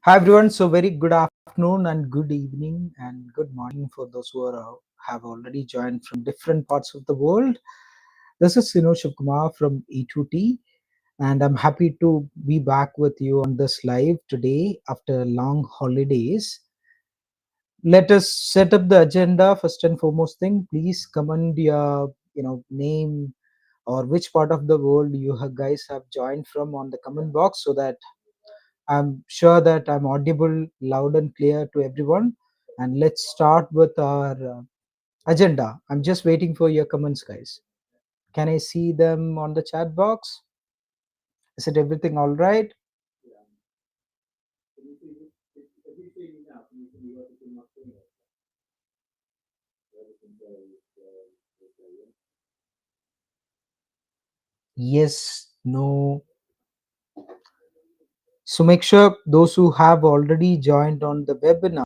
Hi everyone. So very good afternoon and good evening and good morning for those who have already joined from different parts of the world. This is Kumar from E2T, and I'm happy to be back with you on this live today after long holidays. Let us set up the agenda. First and foremost thing, please comment your name or which part of the world guys have joined from on the comment box so that I'm sure that I'm audible loud and clear to everyone. And let's start with our agenda. I'm just waiting for your comments, guys. Can I see them on the chat box? Is it everything all right? Yes, no. So make sure those who have already joined on the webinar,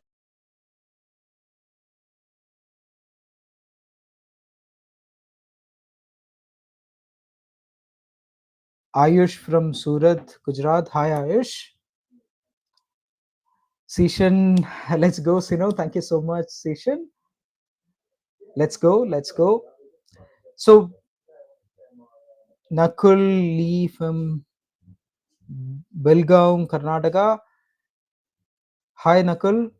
Ayush from Surat, Gujarat. Hi, Ayush. Session, let's go, Sino. Thank you so much, Session. Let's go, let's go. So, Nakul Lee from Belgaum, Karnataka. Hi, Nakul.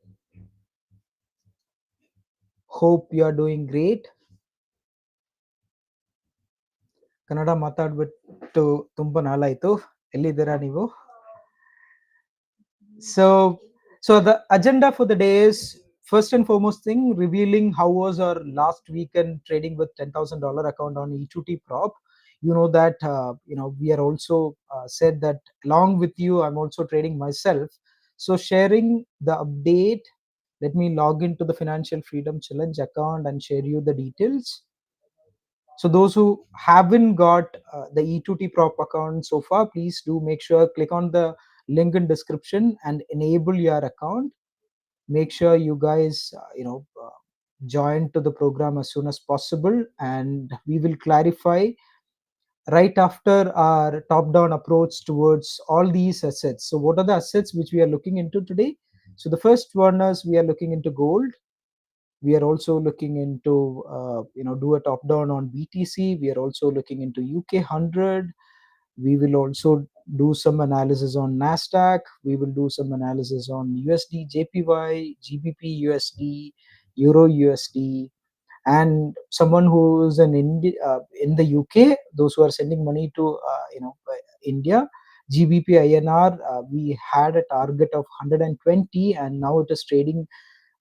Hope you are doing great. Kannada ಮಾತಾಡ್ಬಿಟ್ಟು ತುಂಬ ನಾಳಾಯ್ತು. ಎಲ್ಲಿದ್ದೀರಾ ನೀವು? So the agenda for the day is first and foremost thing revealing how was our last weekend trading with $10,000 account on E2T prop. You know that we are also said that along with you I'm also trading myself. So sharing the update, let me log into the Financial Freedom Challenge account and share you the details. So those who haven't got the E2T prop account so far, please do make sure click on the link in description and enable your account. Make sure you guys join to the program as soon as possible, and we will clarify right after our top down approach towards all these assets. So what are the assets which we are looking into today? So the first one is we are looking into gold. We are also looking into do a top down on BTC. We are also looking into UK 100. We will also do some analysis on Nasdaq. We will do some analysis on USD JPY, GBP USD, Euro USD, and someone who is in the UK, those who are sending money to India, GBP INR, we had a target of 120 and now it is trading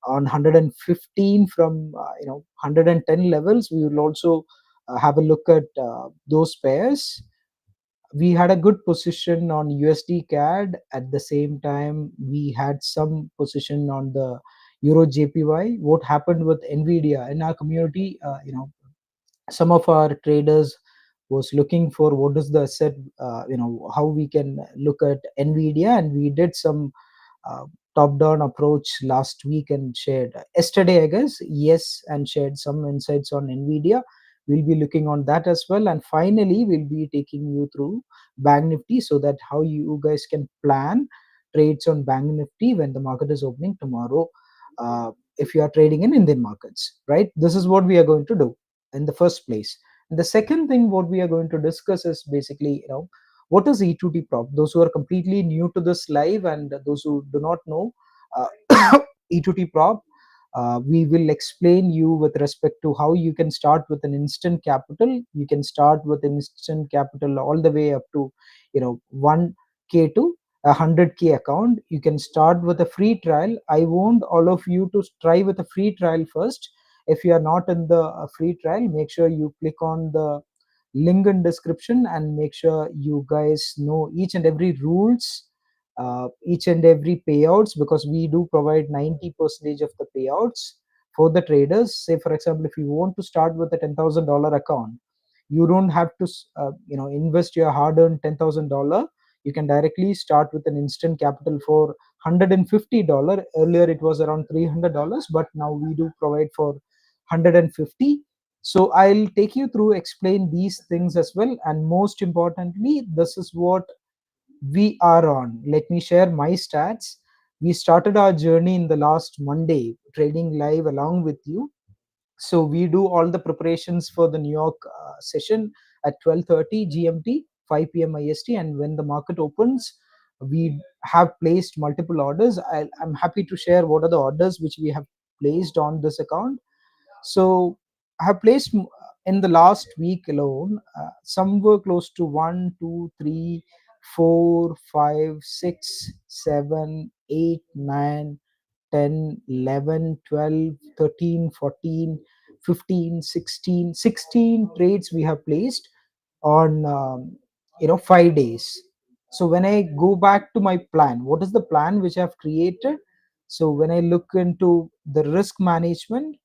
on 115 from 110 levels. We will also have a look at those pairs. We had a good position on USD CAD. At the same time, we had some position on the Euro JPY. What happened with Nvidia in our community? Some of our traders was looking for what is the asset, how we can look at Nvidia, and we did some uh, top-down approach last week and shared yesterday, I guess, yes, and shared some insights on Nvidia. We'll be looking on that as well, and finally, we'll be taking you through Bank Nifty so that how you guys can plan trades on Bank Nifty when the market is opening tomorrow. If you are trading in Indian markets, right? This is what we are going to do in the first place. And the second thing, what we are going to discuss is basically, what is E2T prop? Those who are completely new to this live and those who do not know E2T prop, we will explain you with respect to how you can start with an instant capital. You can start with instant capital all the way up to 1K to 100K account. You can start with a free trial. I want all of you to try with a free trial first. If you are not in the free trial, make sure you click on the link in description and make sure you guys know each and every rules, each and every payouts, because we do provide 90% of the payouts for the traders. Say for example, if you want to start with a $10,000 account, you don't have to invest your hard-earned $10,000. You can directly start with an instant capital for $150. Earlier it was around $300, but now we do provide for 150. So I'll take you through, explain these things as well, and most importantly, this is what we are on. Let me share my stats. We started our journey in the last Monday, trading live along with you. So we do all the preparations for the New York session at 12:30 GMT, 5 p.m. IST, and when the market opens, we have placed multiple orders. I'm happy to share what are the orders which we have placed on this account. So I have placed in the last week alone, somewhere close to 1, 2, 3, 4, 5, 6, 7, 8, 9, 10, 11, 12, 13, 14, 15, 16, 16 trades we have placed on 5 days. So when I go back to my plan, what is the plan which I've created? So when I look into the risk management,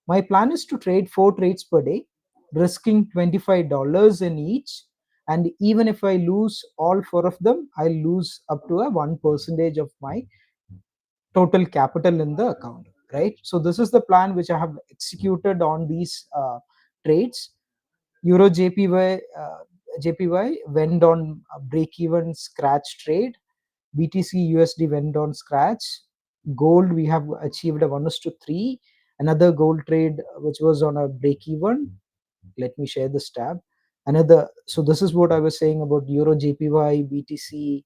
my plan is to trade 4 trades per day, risking $25 in each. And even if I lose all 4 of them, I'll lose up to a 1% of my total capital in the account, right? So this is the plan which I have executed on these trades. Euro JPY went on a break-even scratch trade. BTC USD went on scratch. Gold, we have achieved a 1:3. Another gold trade which was on a break even. Let me share this tab. Another, so this is what I was saying about Euro JPY, BTC,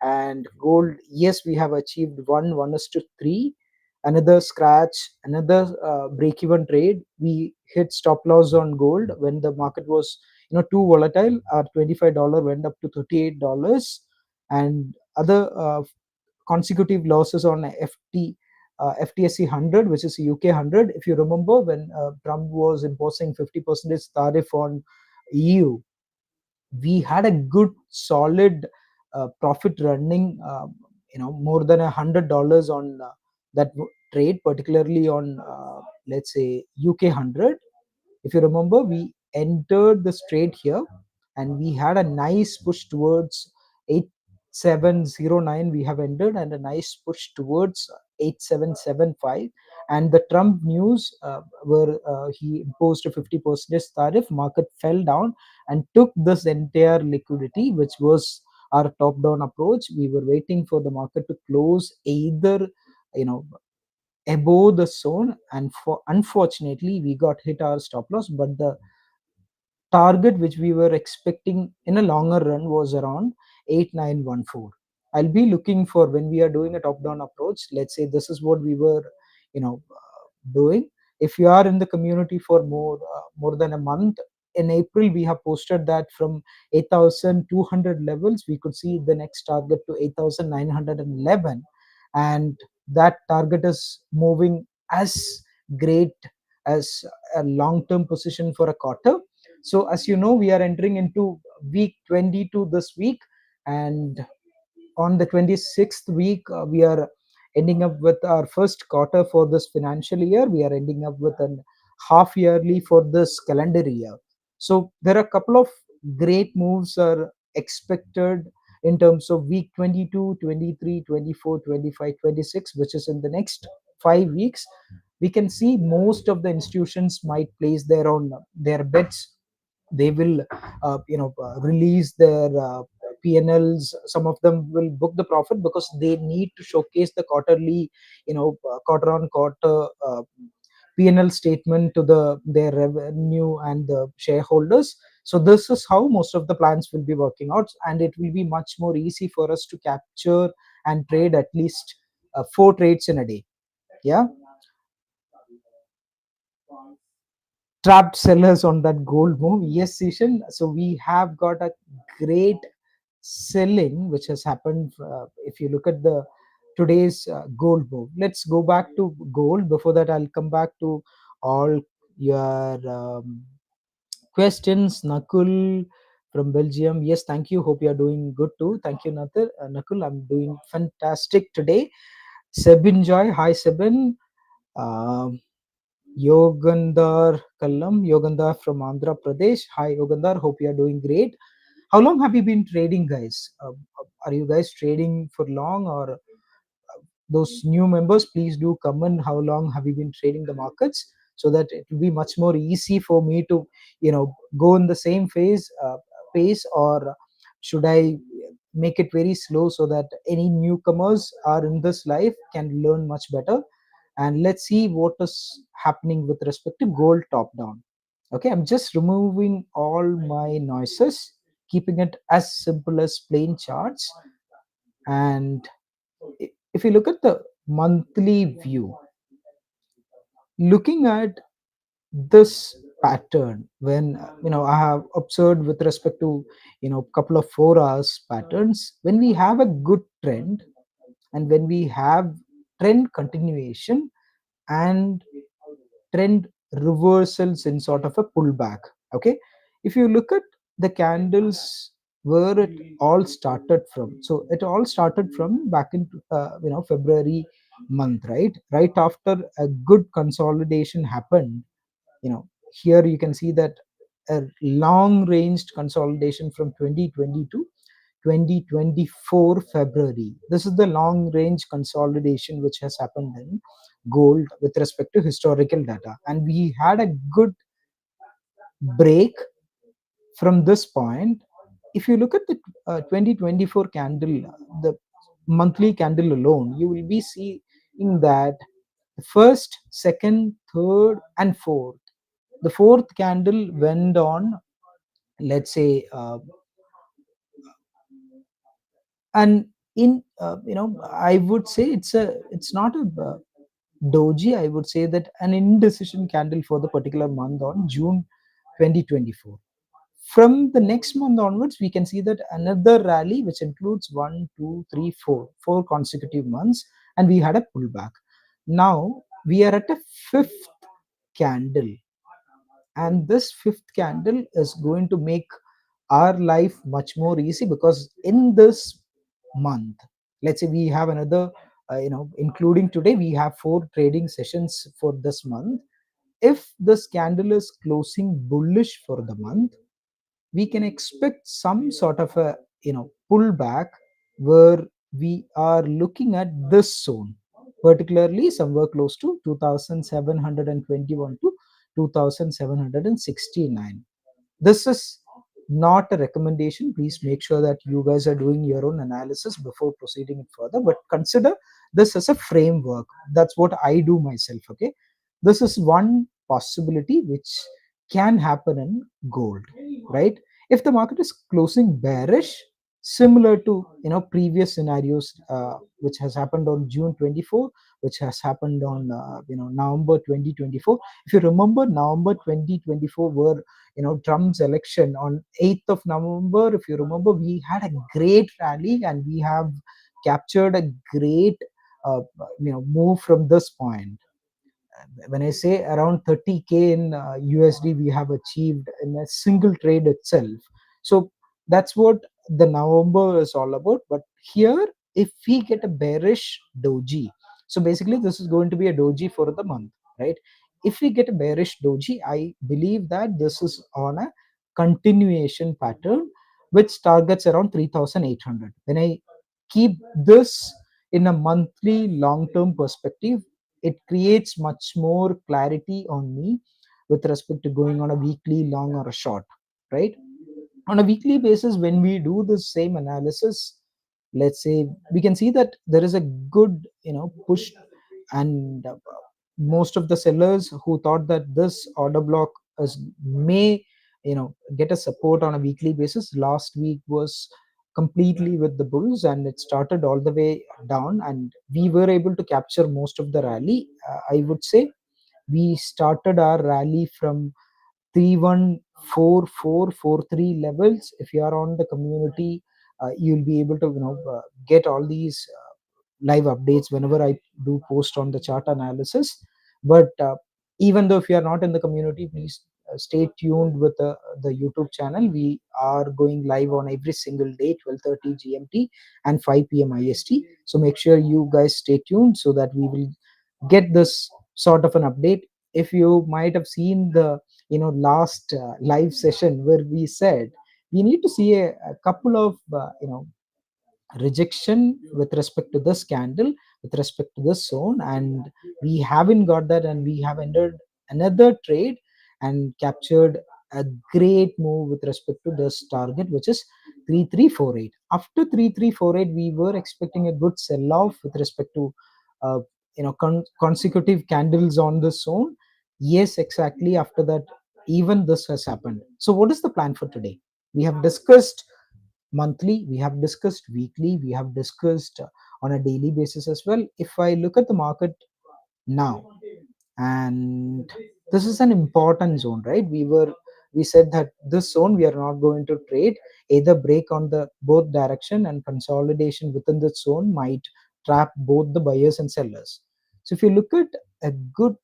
and gold. Yes, we have achieved 1:3. Another scratch, another break even trade. We hit stop loss on gold when the market was too volatile. Our $25 went up to $38, and other consecutive losses on FTSE 100, which is UK 100. If you remember, when Trump was imposing 50% tariff on EU, we had a good solid profit running, more than $100 on that trade, particularly on let's say UK 100. If you remember, we entered the trade here and we had a nice push towards 8709. We have entered, and a nice push towards 8775. And the Trump news, where he imposed a 50% tariff, market fell down and took this entire liquidity, which was our top down approach. We were waiting for the market to close either you know above the zone, and for unfortunately we got hit our stop loss, but the target which we were expecting in a longer run was around 8914. I'll be looking for, when we are doing a top down approach, let's say this is what we were doing. If you are in the community for more than a month, in April we have posted that from 8200 levels we could see the next target to 8911, and that target is moving as great as a long term position for a quarter. So as you know, we are entering into week 22 this week, and on the 26th week, we are ending up with our first quarter for this financial year. We are ending up with a half yearly for this calendar year. So there are a couple of great moves are expected in terms of week 22, 23, 24, 25, 26, which is in the next 5 weeks. We can see most of the institutions might place their bets. They will release their PNLs. Some of them will book the profit because they need to showcase the quarterly, quarter on quarter PNL statement to their revenue and the shareholders. So this is how most of the plans will be working out, and it will be much more easy for us to capture and trade at least 4 trades in a day. Yeah. Trapped sellers on that gold move. Yes, Session. So we have got a great selling which has happened. If you look at the today's gold move, let's go back to gold. Before that, I'll come back to all your questions. Nakul from Belgium. Yes, thank you. Hope you are doing good too. Thank you, Nakul. I'm doing fantastic today. Sebin Joy. Hi, Sebin. Um, Yogandar Kallam, Yogandar from Andhra Pradesh. Hi, Yogandar. Hope you are doing great. How long have you been trading, guys? Are you guys trading for long, or those new members? Please do comment. How long have you been trading the markets, so that it will be much more easy for me to, go in the same pace, or should I make it very slow so that any newcomers are in this live can learn much better. And let's see what is happening with respect to gold top down. Okay, I'm just removing all my noises, keeping it as simple as plain charts. And if you look at the monthly view, looking at this pattern, when I have observed with respect to couple of 4 hours patterns, when we have a good trend and when we have trend continuation and trend reversals in sort of a pullback. Okay, if you look at the candles where it all started from, so it all started from back in February month, right after a good consolidation happened. Here you can see that a long ranged consolidation from 2020 to 2024 February. This is the long range consolidation which has happened in gold with respect to historical data, and we had a good break from this point. If you look at the 2024 candle, the monthly candle alone, you will be seeing that the first, second, third, and fourth. The fourth candle went on, let's say, and in I would say it's not a doji. I would say that an indecision candle for the particular month on June 2024. From the next month onwards, we can see that another rally, which includes 1, 2, 3, 4 consecutive months, and we had a pullback. Now we are at a fifth candle, and this fifth candle is going to make our life much more easy, because in this month, let's say we have another including today, we have 4 trading sessions for this month. If this candle is closing bullish for the month, we can expect some sort of a pullback, where we are looking at this zone, particularly somewhere close to 2721 to 2769. This is not a recommendation. Please make sure that you guys are doing your own analysis before proceeding it further, but consider this as a framework. That's what I do myself. Okay, this is one possibility which can happen in gold, right? If the market is closing bearish, similar to previous scenarios, which has happened on June 24, which has happened on November 2024. If you remember, November 2024 were Trump's election on 8th of November. If you remember, we had a great rally and we have captured a great move from this point. When I say around 30k in USD we have achieved in a single trade itself. So that's what the November is all about. But here, if we get a bearish doji, so basically this is going to be a doji for the month, right? If we get a bearish doji, I believe that this is on a continuation pattern which targets around 3800. When I keep this in a monthly long term perspective, it creates much more clarity on me with respect to going on a weekly long or a short, right? On a weekly basis, when we do the same analysis, let's say, we can see that there is a good push, and most of the sellers who thought that this order block may get a support on a weekly basis, last week was completely with the bulls, and it started all the way down, and we were able to capture most of the rally. I would say we started our rally from 314443 levels. If you are on the community, you'll be able to get all these live updates whenever I do post on the chart analysis. But even though if you are not in the community, please stay tuned with the YouTube channel. We are going live on every single day, 12:30 GMT and 5 p.m. IST. So make sure you guys stay tuned so that we will get this sort of an update. If you might have seen the last live session where we said we need to see a couple of rejection with respect to this candle, with respect to this zone, and we haven't got that, and we have entered another trade and captured a great move with respect to this target, which is 3348. After 3348, we were expecting a good sell off with respect to uh, consecutive candles on the zone. Yes, exactly. After that, even this has happened. So what is the plan for today? We have discussed monthly, we have discussed weekly, we have discussed on a daily basis as well. If I look at the market now, and this is an important zone, right? We said that this zone we are not going to trade. Either break on the both direction, and consolidation within the zone might trap both the buyers and sellers. So if you look at a good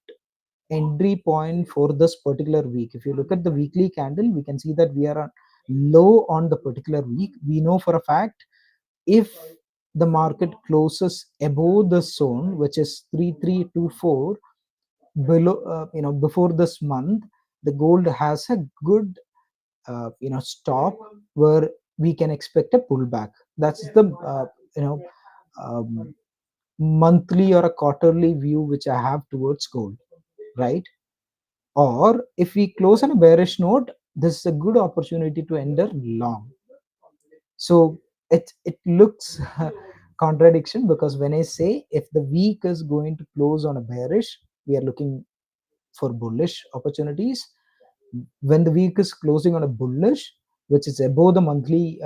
entry point for this particular week, if you look at the weekly candle, we can see that we are on low on the particular week. We know for a fact, if the market closes above the zone, which is 3324, below before this month, the gold has a good stop where we can expect a pullback. That's the you know um, monthly or a quarterly view which I have towards gold, right? Or if we close on a bearish note, this is a good opportunity to enter long. So it looks contradiction, because when I say if the week is going to close on a bearish, we are looking for bullish opportunities. When the week is closing on a bullish, which is above the monthly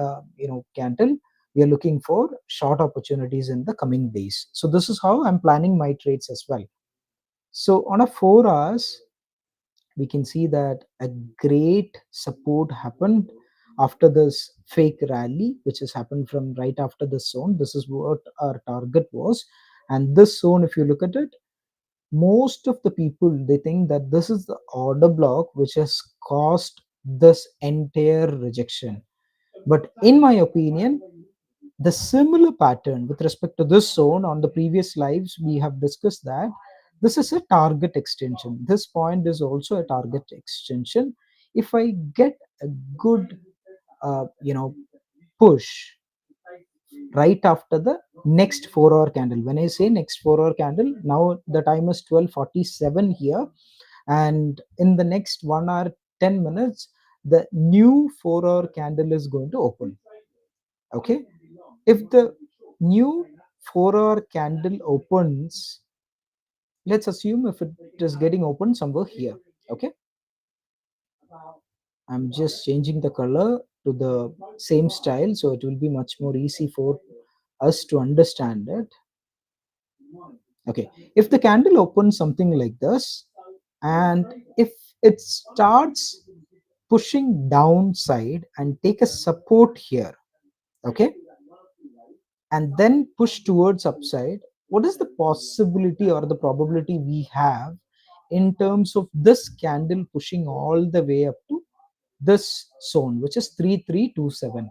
candle, we are looking for short opportunities in the coming days. So this is how I'm planning my trades as well. So on a 4 hours, we can see that a great support happened after this fake rally, which has happened from right after the zone. This is what our target was. And this zone, if you look at it, most of the people, they think that this is the order block which has caused this entire rejection. But in my opinion, the similar pattern with respect to this zone, on the previous lives we have discussed that this is a target extension. This point is also a target extension. If I get a good push right after the next 4 hour candle, when I say next 4 hour candle, now the time is 12:47 here, and in the next 1 hour 10 minutes, the new 4 hour candle is going to open. Okay, if the new 4 hour candle opens, let's assume if it is getting open somewhere here. Okay, I'm just changing the color to the same style, so it will be much more easy for us to understand it. Okay, if the candle opens something like this, and if it starts pushing downside and take a support here, okay, and then push towards upside, what is the possibility or the probability we have in terms of this candle pushing all the way up to this zone, which is 3327?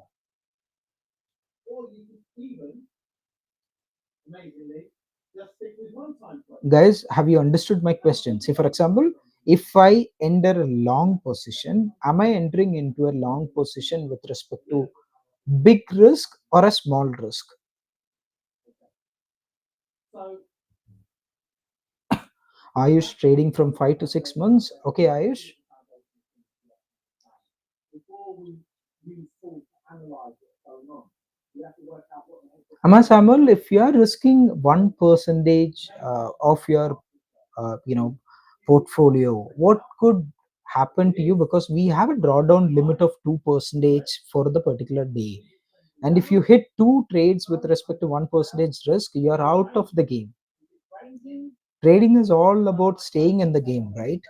Guys, have you understood my question? Say for example, if I enter a long position, am I entering into a long position with respect to big risk or a small risk? Ayush, trading from 5 to 6 months. Okay, Ayush. Amma Samuel, if you are risking 1% of your portfolio, what could happen to you? Because we have a drawdown limit of 2% for the particular day, and if you hit two trades with respect to 1% risk, you are out of the game. Trading is all about staying in the game, right?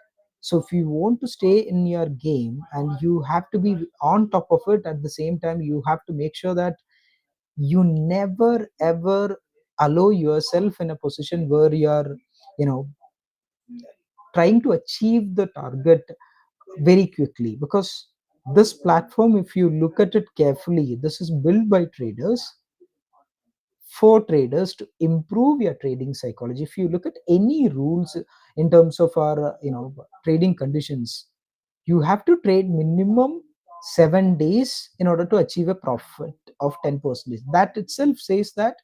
So if you want to stay in your game, and you have to be on top of it, at the same time you have to make sure that you never ever allow yourself in a position where you are you know trying to achieve the target very quickly. Because this platform, if you look at it carefully, this is built by traders for traders to improve your trading psychology. If you look at any rules in terms of our trading conditions, you have to trade minimum 7 days in order to achieve a profit of 10%. That itself says that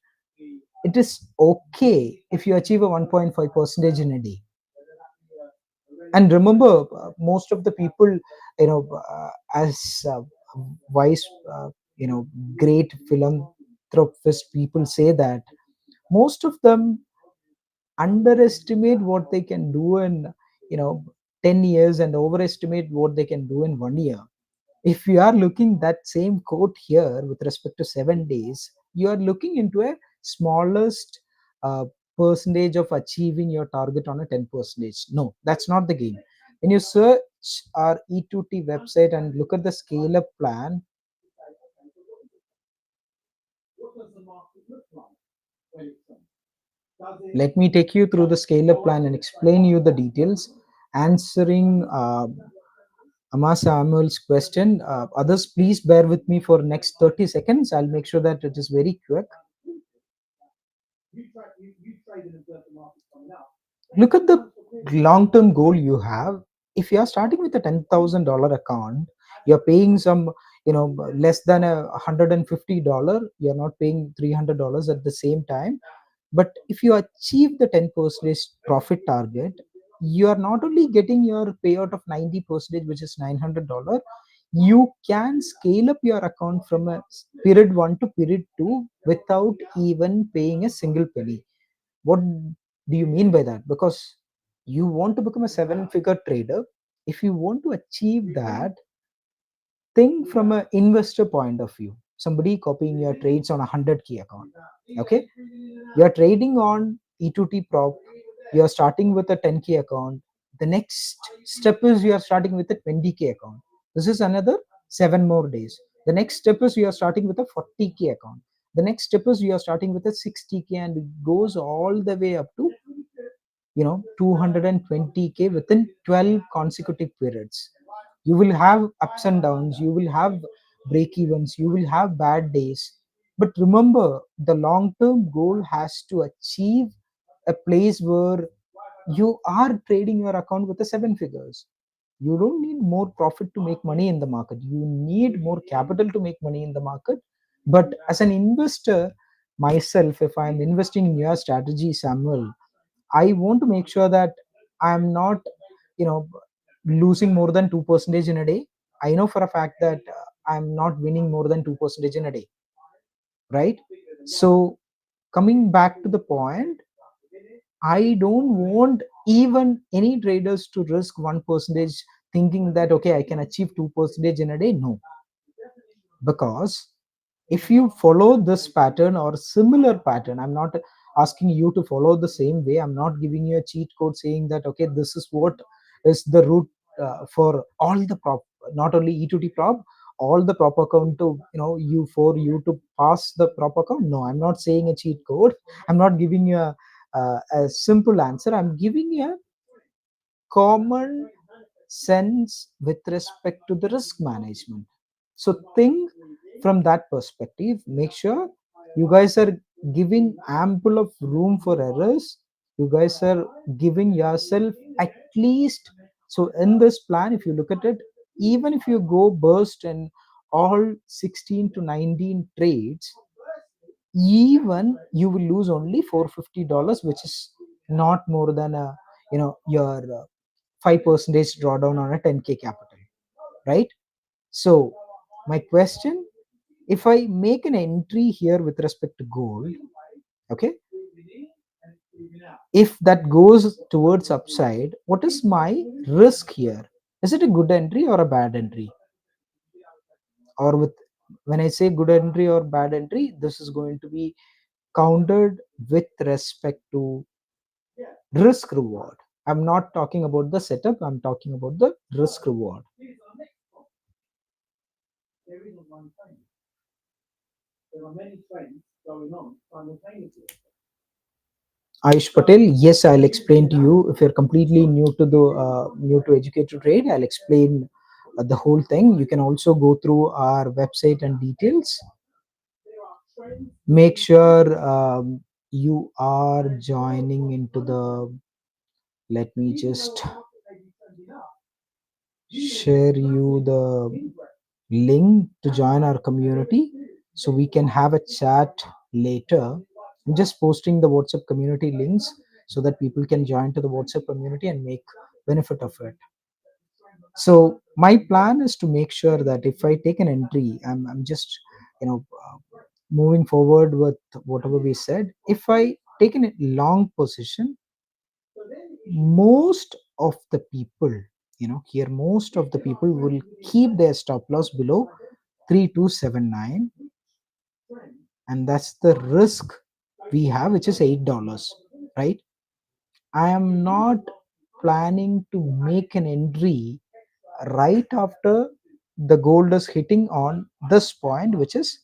it is okay if you achieve a 1.5% in a day. And remember, most of the people, as vice great philanthropist people say that most of them underestimate what they can do in you know 10 years and overestimate what they can do in 1 year. If you are looking that same quote here with respect to 7 days, you are looking into a smallest uh, percentage of achieving your target on a 10 percentage. No, that's not the game. When you search our E2T website and look at the scale up plan, let me take you through the scale up plan and explain you the details, answering Amma Samuel's question. Others, please bear with me for next 30 seconds. I'll make sure that it is very quick. Look at the long-term goal you have. If you are starting with a $10,000 account, you're paying some, less than $150. You're not paying $300 at the same time. But if you achieve the 10% profit target, you are not only getting your payout of 90%, which is $900. You can scale up your account from a period 1 to period 2 without even paying a single penny. What do you mean by that? Because you want to become a 7-figure trader. If you want to achieve that, think from an investor point of view. Somebody copying your trades on a 100K account. Okay, you're trading on E2T prop, you're starting with a 10K account. The next step is you are starting with a 20K account. This is another 7 more days. The next step is you are starting with a 40K account. The next step is you are starting with a 60K, and it goes all the way up to 220K within 12 consecutive periods. You will have ups and downs, you will have break evens, you will have bad days, but remember, the long term goal has to achieve a place where you are trading your account with the 7 figures. You don't need more profit to make money in the market, you need more capital to make money in the market. But as an investor myself, if I'm investing in your strategy, Samuel, I want to make sure that I'm not, you know, losing more than 2% in a day. I know for a fact that I'm not winning more than 2% in a day, right? So coming back to the point, I don't want even any traders to risk 1% thinking that okay, I can achieve 2% in a day. No, because if you follow this pattern or similar pattern, I'm not asking you to follow the same way, I'm not giving you a cheat code saying that okay, this is what is the route for all the prop, not only E2T prop, all the prop account to you, for you to pass the prop account. No, I'm not saying a cheat code, I'm not giving you a simple answer, I'm giving you a common sense with respect to the risk management. So think from that perspective. Make sure you guys are giving ample of room for errors. You guys are giving yourself at least, so in this plan, if you look at it, even if you go burst in all 16 to 19 trades, even you will lose only $450, which is not more than your 5% drawdown on a 10K capital, right? So my question, if I make an entry here with respect to gold, okay, if that goes towards upside, what is my risk here? Is it a good entry or a bad entry? Or with, when I say good entry or bad entry, this is going to be countered with respect to risk reward. I'm not talking about the setup, I'm talking about the risk reward. Ayush Patel, yes, I'll explain to you. If you're completely new to the new to educated trade, I'll explain the whole thing. You can also go through our website and details. Make sure you are joining into the. Let me just share you the link to join our community so we can have a chat later. I'm just posting the WhatsApp community links so that people can join to the WhatsApp community and make benefit of it. So my plan is to make sure that if I take an entry, I'm just moving forward with whatever we said, if I take a long position, most of the people, here most of the people will keep their stop loss below 3279, and that's the risk we have, which is $8, right? I am not planning to make an entry right after the gold is hitting on this point, which is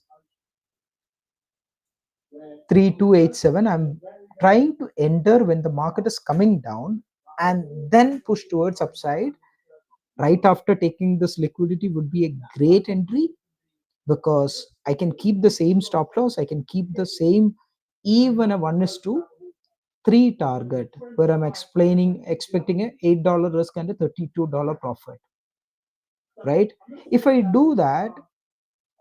3287. I'm trying to enter when the market is coming down and then push towards upside. Right after taking this liquidity would be a great entry, because I can keep the same stop loss, I can keep the same, even a 1:3 target, where I'm expecting a $8 risk and a $32 profit, right? If I do that,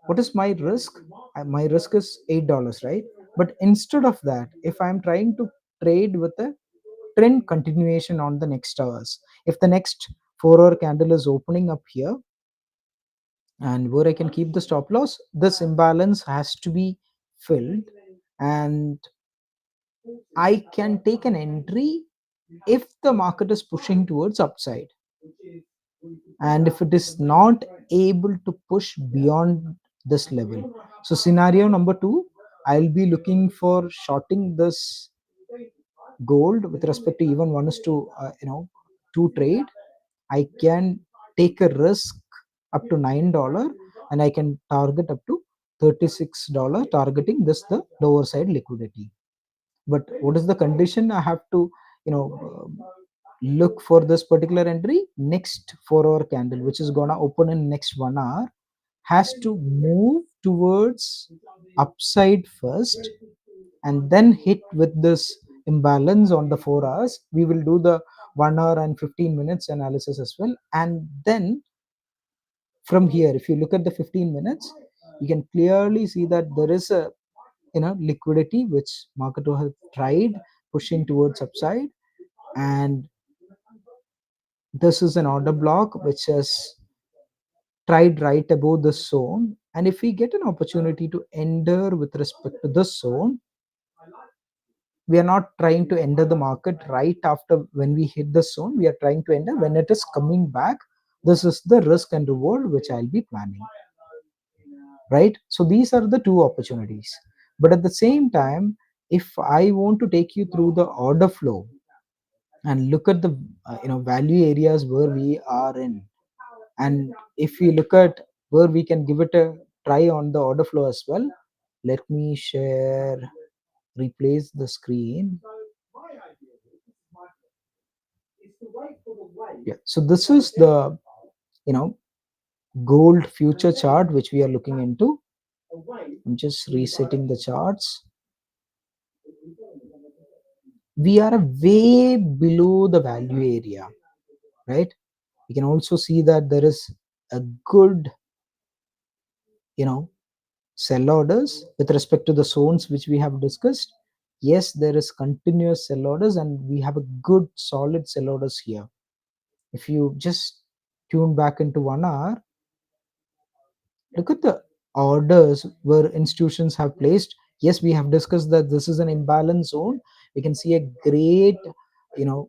what is my risk? My risk is $8, right? But instead of that, if I'm trying to trade with a trend continuation on the next hours, if the next 4-hour candle is opening up here, and where I can keep the stop loss, this imbalance has to be filled, and I can take an entry if the market is pushing towards upside, and if it is not able to push beyond this level. So scenario number 2, I'll be looking for shorting this gold with respect to even 1:2 trade. I can take a risk up to $9, and I can target up to $36, targeting this the lower side liquidity. But what is the condition? I have to, look for this particular entry. Next 4-hour candle, which is gonna open in next 1 hour, has to move towards upside first, and then hit with this imbalance on the 4 hours. We will do the 1 hour and 15 minutes analysis as well, and then from here, if you look at the 15 minutes, you can clearly see that there is a liquidity which market have tried pushing towards upside, and this is an order block which has tried right above the zone. And if we get an opportunity to enter with respect to this zone, we are not trying to enter the market right after when we hit the zone. We are trying to enter when it is coming back. This is the risk and reward which I'll be planning, right? So these are the two opportunities. But at the same time, if I want to take you through the order flow and look at the value areas where we are in, and if we look at where we can give it a try on the order flow as well, let me share, replace the screen. Yeah, so this is the gold future chart which we are looking into. I'm just resetting the charts. We are way below the value area, right? You can also see that there is a good sell orders with respect to the zones which we have discussed. Yes, there is continuous sell orders, and we have a good solid sell orders here. If you just tune back into 1 hour, look at the orders where institutions have placed. Yes, we have discussed that this is an imbalance zone. We can see a great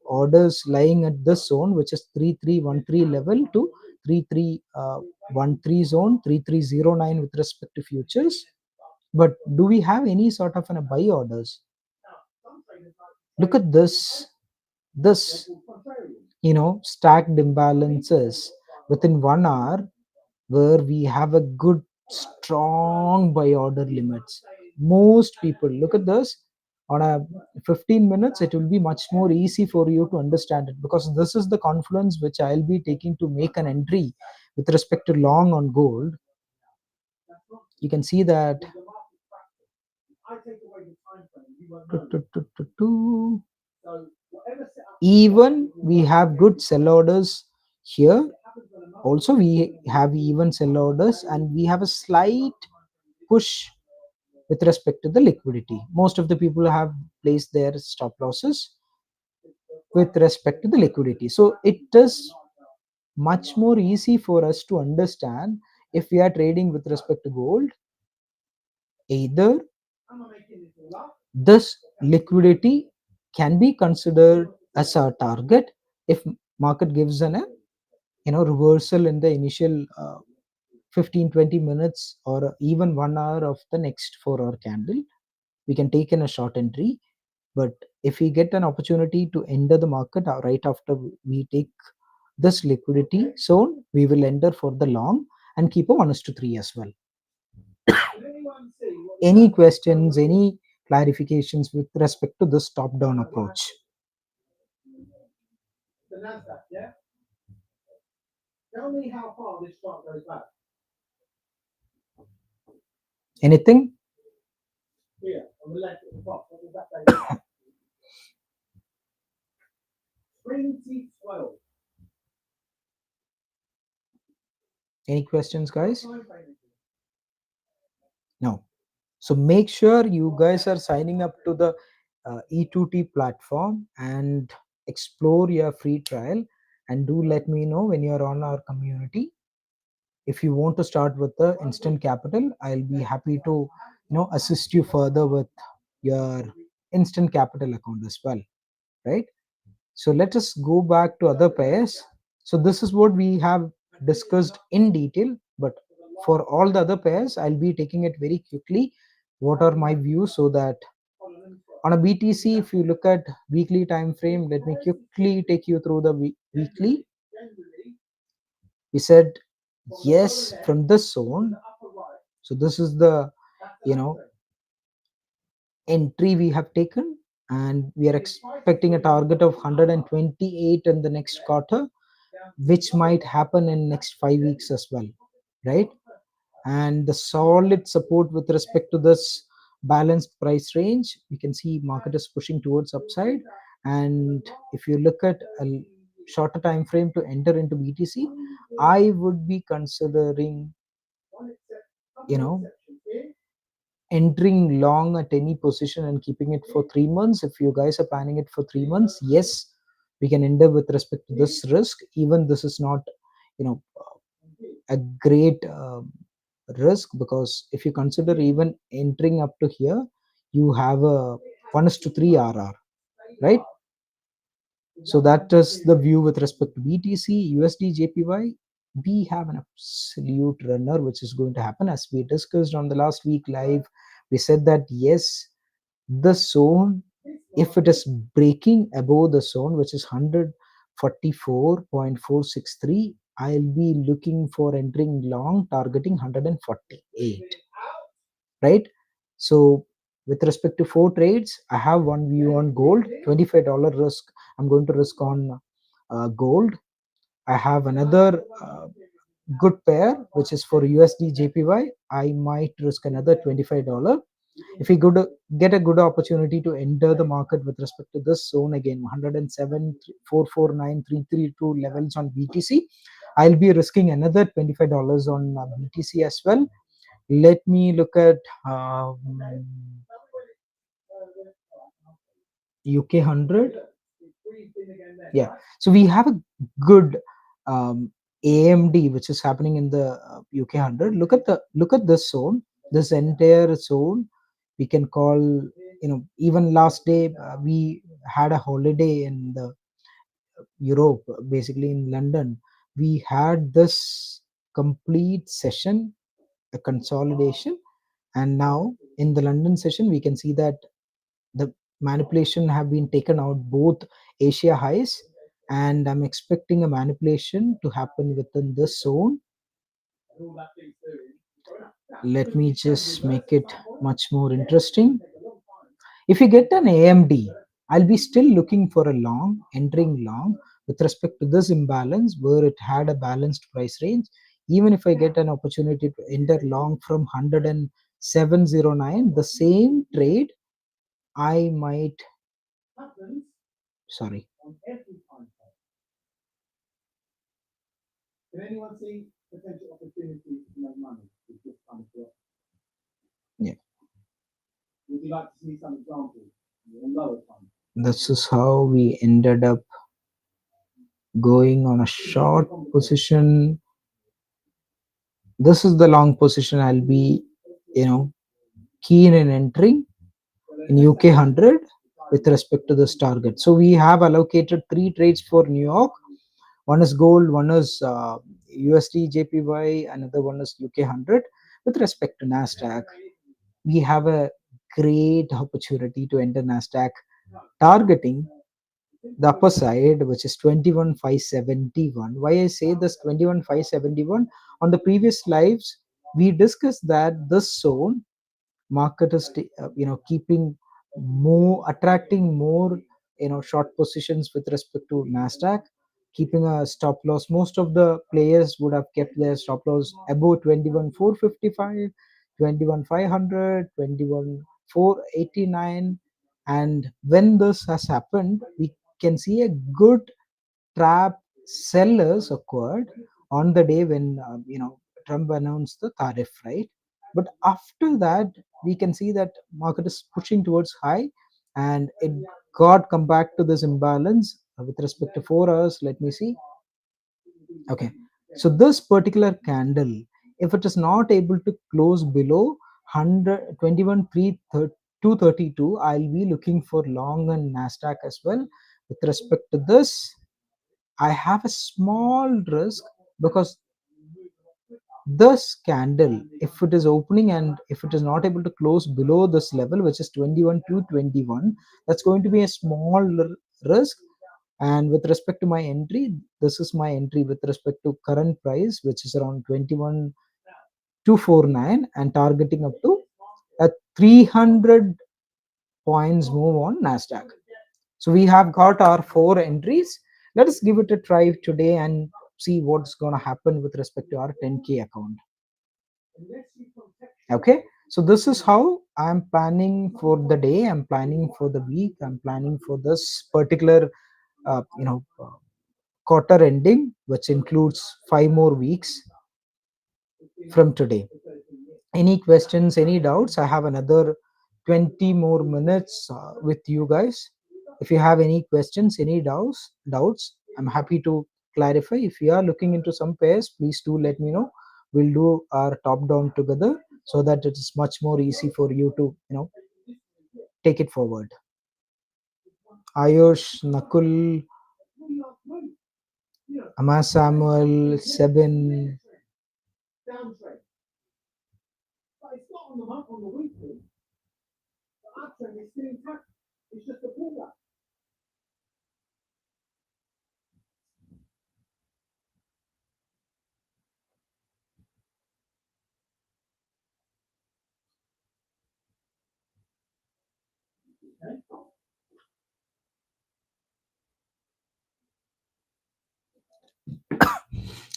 orders lying at this zone, which is 3313 level to 3313 zone, 3309 with respect to futures. But do we have any sort of a buy orders? Look at this stacked imbalances within 1 hour, where we have a good strong buy order limits. Most people, look at this, on a 15 minutes it will be much more easy for you to understand it, because this is the confluence which I'll be taking to make an entry with respect to long on gold. You can see that even we have good sell orders here. Also we have even sell orders, and we have a slight push with respect to the liquidity. Most of the people have placed their stop losses with respect to the liquidity. So it is much more easy for us to understand if we are trading with respect to gold. Either this liquidity can be considered as a target if market gives an reversal in the initial 15-20 minutes or even 1 hour of the next 4-hour candle. We can take in a short entry, but if we get an opportunity to enter the market right after we take this liquidity zone, we will enter for the long and keep a 1:3 as well. Any questions, any clarifications with respect to this top down approach? The Nasdaq, yeah? Tell me how far this chart goes back. Anything? Here, on the left at the top. What does that say? 2012. Any questions, guys? No. So make sure you guys are signing up to the E2T platform and explore your free trial, and do let me know when you're on our community. If you want to start with the instant capital, I'll be happy to assist you further with your instant capital account as well, right? So let us go back to other pairs. So this is what we have discussed in detail, but for all the other pairs, I'll be taking it very quickly. What are my views? So that on a BTC, if you look at weekly time frame, let me quickly take you through the weekly. We said yes from this zone. So this is the entry we have taken, and we are expecting a target of 128 in the next quarter, which might happen in next 5 weeks as well, right? And the solid support with respect to this balanced price range, we can see market is pushing towards upside. And if you look at a shorter time frame to enter into BTC, I would be considering entering long at any position and keeping it for 3 months. If you guys are planning it for 3 months, yes, we can enter with respect to this risk. Even this is not a great risk, because if you consider even entering up to here, you have a 1:3 RR, right? So that is the view with respect to BTC. USD JPY, we have an absolute runner which is going to happen. As we discussed on the last week live, we said that yes, the zone, if it is breaking above the zone, which is 144.463, I'll be looking for entering long, targeting 148, right? So with respect to 4 trades, I have one view on gold, $25 risk. I'm going to risk on gold. I have another good pair, which is for USD JPY. I might risk another $25. If we get a good opportunity to enter the market with respect to this zone again, 107,449,332 levels on BTC, I'll be risking another $25 on BTC as well. Let me look at UK 100. Yeah, so we have a good AMD which is happening in the UK 100. Look at this zone, this entire zone. We can call, even last day we had a holiday in the Europe, basically in London. We had this complete session, a consolidation, and now in the London session we can see that the manipulation have been taken out both Asia highs, and I'm expecting a manipulation to happen within this zone. Let me just make it much more interesting. If you get an AMD, I'll be still looking for a long, entering long with respect to this imbalance where it had a balanced price range. Even if I get an opportunity to enter long from 107.09, the same trade, I might, sorry. Can anyone see potential opportunities to make money with this kind of block? Yeah. Would you like to see some examples in lower time? This is how we ended up going on a short position. This is the long position I'll be, keen in entering in UK 100 with respect to this target. So we have allocated 3 trades for New York. One is gold, one is USD JPY, another one is UK 100. With respect to Nasdaq, we have a great opportunity to enter Nasdaq, targeting the upper side, which is 21,571. Why I say this 21,571? On the previous lives, we discussed that this zone market is keeping more, attracting more short positions with respect to Nasdaq, keeping a stop loss. Most of the players would have kept their stop loss above 21,455, 21,500, 21,489. And when this has happened, we can see a good trap sellers occurred on the day when Trump announced the tariff, right? But after that, we can see that market is pushing towards high, and it got come back to this imbalance with respect to 4 hours. Let me see. Okay, so this particular candle, if it is not able to close below 232, I'll be looking for long on Nasdaq as well. With respect to this, I have a small risk, because this candle, if it is opening and if it is not able to close below this level, which is 21,221, that's going to be a small risk. And with respect to my entry, this is my entry with respect to current price, which is around 21,249, and targeting up to a 300 points move on Nasdaq. So we have got our 4 entries. Let us give it a try today and see what's going to happen with respect to our 10K account. Okay, so this is how I'm planning for the day, I'm planning for the week, I'm planning for this particular quarter ending, which includes 5 more weeks from today. Any questions, any doubts? I have another 20 more minutes with you guys. If you have any questions, any doubts, I'm happy to clarify. If you are looking into some pairs, please do let me know. We'll do our top down together, so that it is much more easy for you to take it forward. Ayush, Nakul, Ama Samuel, Sebin.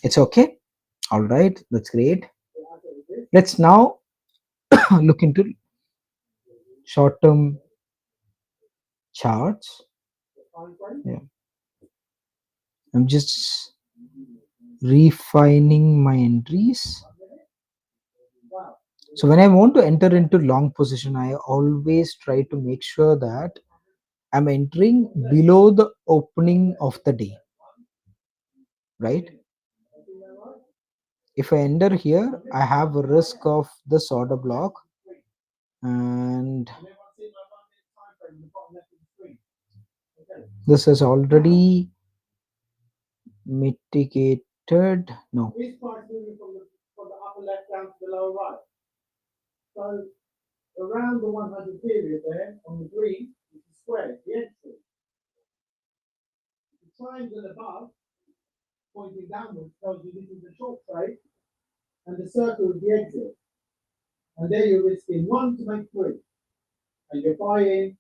It's okay. All right, that's great. Let's now look into short-term charts. Yeah. I'm just refining my entries. So when I want to enter into long position, I always try to make sure that I'm entering below the opening of the day, right? If I enter here, I have a risk of this order block, and this is already mitigated. No. Around the 100 period there on the green is the square, the entry. The triangle above, pointing downwards, tells you this is the short trade, and the circle is the exit. And there you're risking 1 to make 3, and you're buying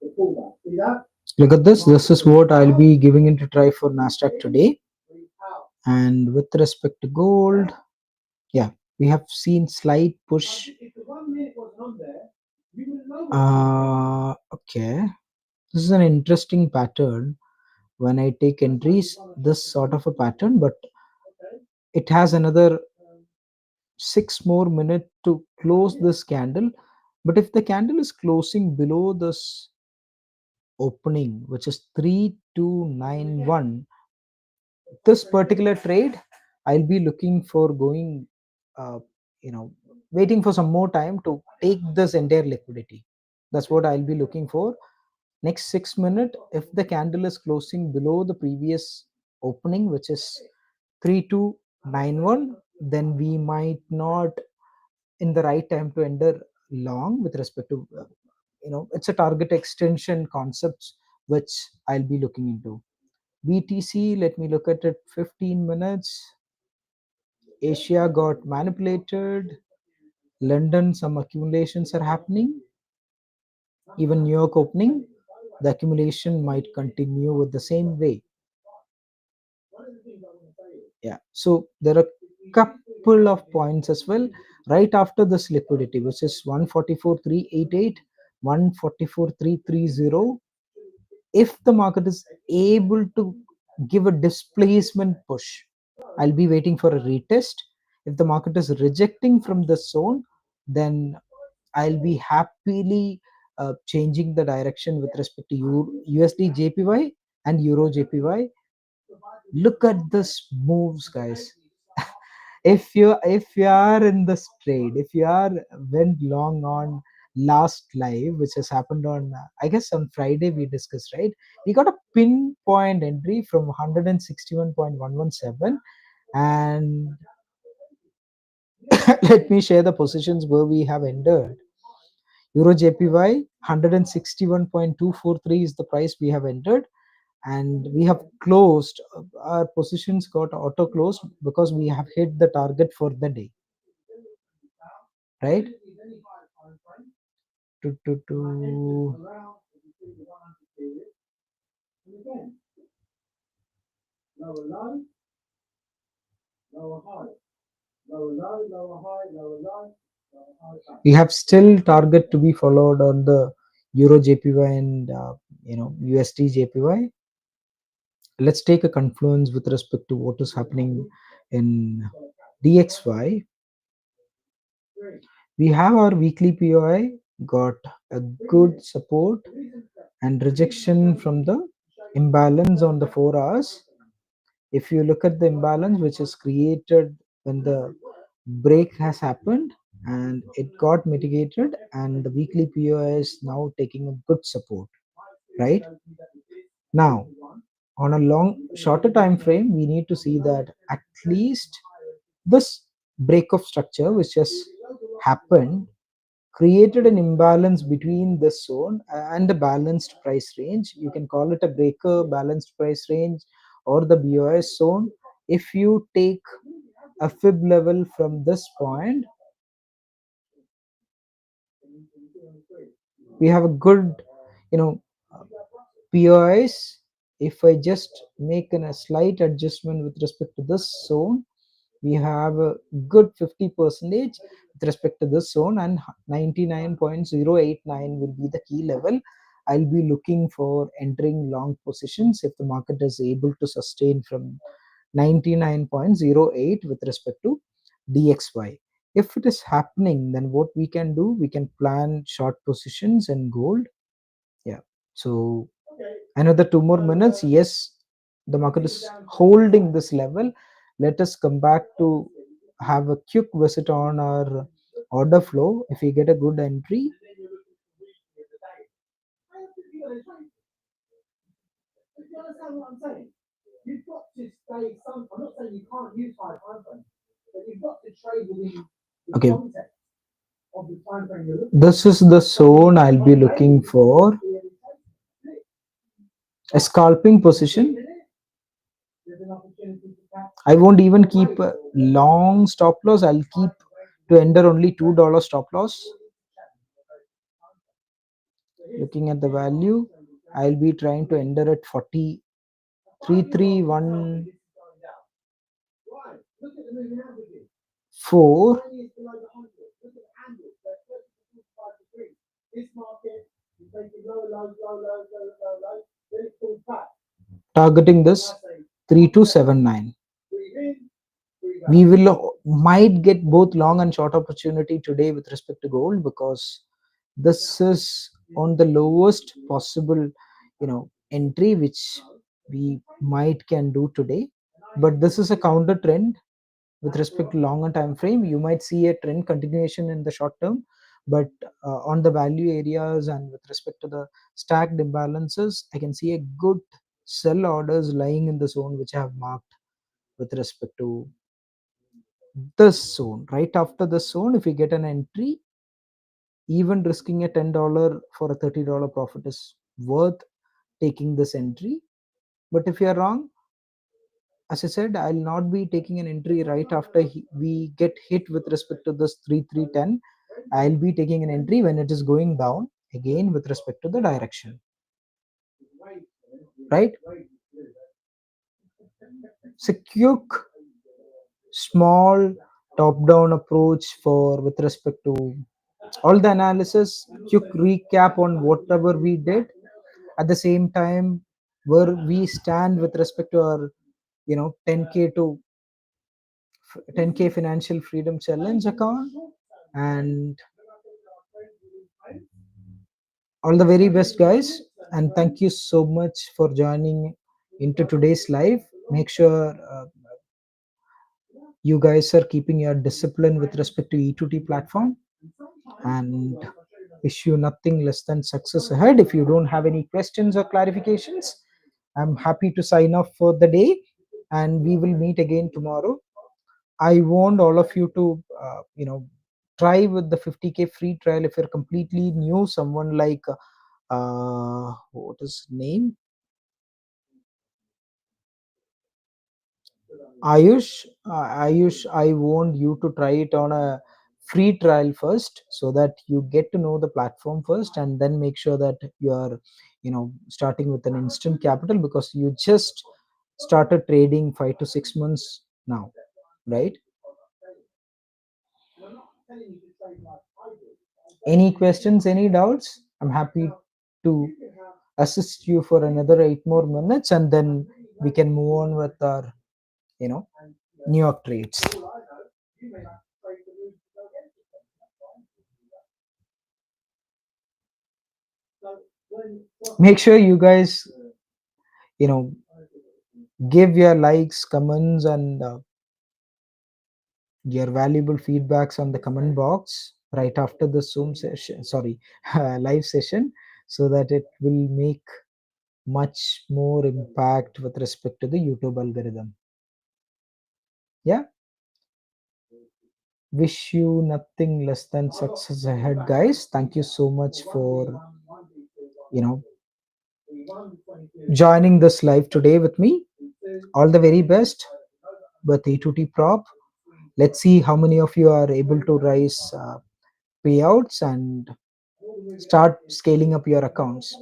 the pullback. See that? Look at this. This is what I'll be giving into try for Nasdaq today. And with respect to gold, yeah, we have seen slight push. Okay, this is an interesting pattern. When I take entries, this sort of a pattern, but it has another 6 more minutes to close this candle. But if the candle is closing below this opening, which is 3291, this particular trade, I'll be looking for going waiting for some more time to take this entire liquidity. That's what I'll be looking for. Next 6 minutes, if the candle is closing below the previous opening, which is 3291, then we might not in the right time to enter long with respect to it's a target extension concepts which I'll be looking into. BTC, let me look at it. 15 minutes. Asia got manipulated. London, some accumulations are happening. Even New York opening, the accumulation might continue with the same way. Yeah, so there are couple of points as well right after this liquidity, which is 144,388, 144,330. If the market is able to give a displacement push, I'll be waiting for a retest. If the market is rejecting from the zone, then I'll be happily changing the direction with respect to USD JPY and Euro JPY. Look at this moves, guys. If you are in this trade, if you are went long on last live, which has happened on I guess on Friday we discussed, right? We got a pinpoint entry from 161.117, and let me share the positions where we have entered. Euro JPY 161.243 is the price we have entered, and we have closed. Our positions got auto closed because we have hit the target for the day, right? To we have still target to be followed on the Euro JPY and USD JPY. Let's take a confluence with respect to what is happening in DXY. We have our weekly POI got a good support and rejection from the imbalance on the 4 hours. If you look at the imbalance which is created when the break has happened and it got mitigated, and the weekly POI is now taking a good support, right? Now, on a shorter time frame, we need to see that at least this break of structure which has happened created an imbalance between the zone and the balanced price range. You can call it a breaker, balanced price range, or the BOS zone. If you take a fib level from this point, we have a good POIs. If I just make a slight adjustment with respect to this zone, we have a good 50% with respect to this zone, and 99.089 will be the key level. I'll be looking for entering long positions if the market is able to sustain from 99.08 with respect to DXY. If it is happening, then what we can do, we can plan short positions in gold. Yeah, so another 2 more minutes. Yes, the market is holding this level. Let us come back to have a quick visit on our order flow. If we get a good entry, okay, this is the zone I'll be looking for. A scalping position. I won't even keep a long stop loss. I'll keep to enter only $2 stop loss. Looking at the value, I'll be trying to enter at 43,314. Targeting this 3279. We might get both long and short opportunity today with respect to gold, because this is on the lowest possible entry which we might can do today. But this is a counter trend with respect to longer time frame, you might see a trend continuation in the short term, but on the value areas and with respect to the stacked imbalances, I can see a good sell orders lying in the zone which I have marked with respect to this zone. Right after the zone, if we get an entry, even risking a $10 for a $30 profit is worth taking this entry. But if you are wrong, as I said, I'll not be taking an entry right after we get hit with respect to this 3310. I'll be taking an entry when it is going down again with respect to the direction. Right? It's a quick, small top-down approach for with respect to all the analysis. Quick recap on whatever we did. At the same time, where we stand with respect to our 10k to 10k financial freedom challenge account, and all the very best, guys, and thank you so much for joining into today's live. Make sure you guys are keeping your discipline with respect to E2T platform, and wish you nothing less than success ahead. If you don't have any questions or clarifications, I'm happy to sign off for the day, and we will meet again tomorrow. I want all of you to, try with the 50k free trial. If you're completely new, someone like, what is his name? Ayush, I want you to try it on a free trial first, so that you get to know the platform first, and then make sure that you are, starting with an instant capital, because you just started trading 5 to 6 months now, right? Any questions, any doubts? I'm happy to assist you for another 8 more minutes, and then we can move on with our, you know, New York trades. Make sure you guys, you know, give your likes, comments, and your valuable feedbacks on the comment box right after the Zoom session, sorry, live session, so that it will make much more impact with respect to the YouTube algorithm. Yeah, wish you nothing less than success ahead, guys. Thank you so much for, you know, joining this live today with me. All the very best with E2T prop. Let's see how many of you are able to raise payouts and start scaling up your accounts.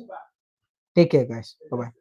Take care, guys. Bye bye.